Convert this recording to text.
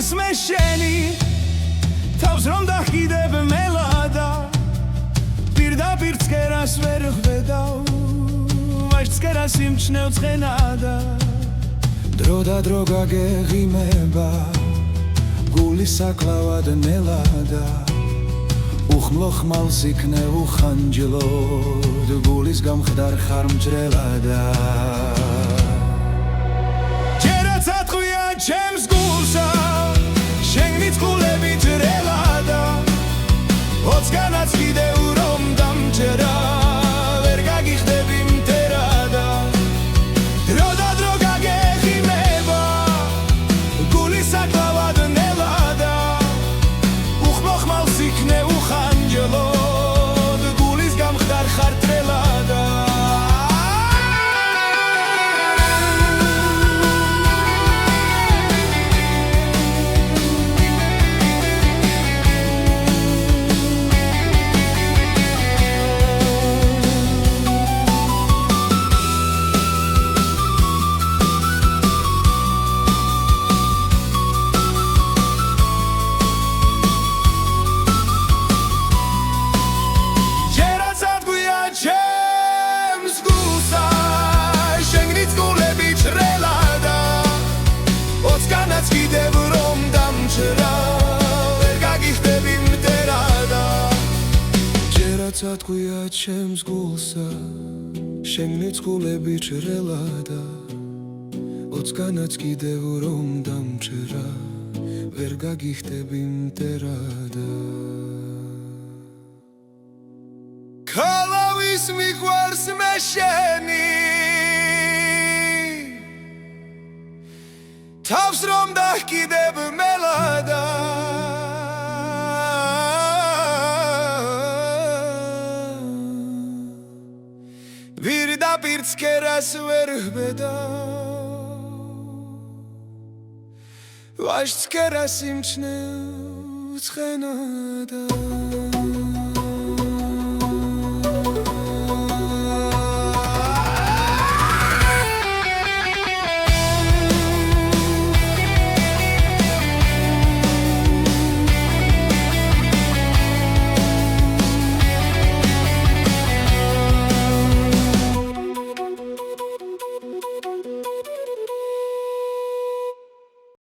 მიყვარს მე შენი თავს რომ დახიდებ მელადა პირდაპირ ცქერას ვერ ხვდავ ვაშ ცქერას იმჩნევ ცხენადა დრო და დრო გაგეღიმება გული საკლავად ნელადა უხმლო ხმალს იქნე უხანჯლოდ გულის გამხდარ ხარ მჭრელადა ჯერაც ატყვია ჩემს გულსა შენი წყულები ჭრელადა ოცგანაც კიდევ რომ დამჭერა ვერ გაგიხდები მტერადა დრო და დრო გაგეღიმება გული საკლავად ნელადა უხმლო ხმალს იქნე უხანჯლოდ გულის გამხდარ ხარ ტრელადა კიდევ რომ დამჭრა ვერ გაგიხდები მტერადა ჯერაც ატყვია ჩემს გულსა შენი წყულები ჭრელადა ოცგანაც კიდევ რომ დამჭრა ვერ გაგიხდები მტერადა ქალავის მიყვარს მე შენი თავს რომ დახიდებ მელადა პირდაპირ ცქერას ვერ ხვდავ ვაშ ცქერას იმჩნევ ცხენადა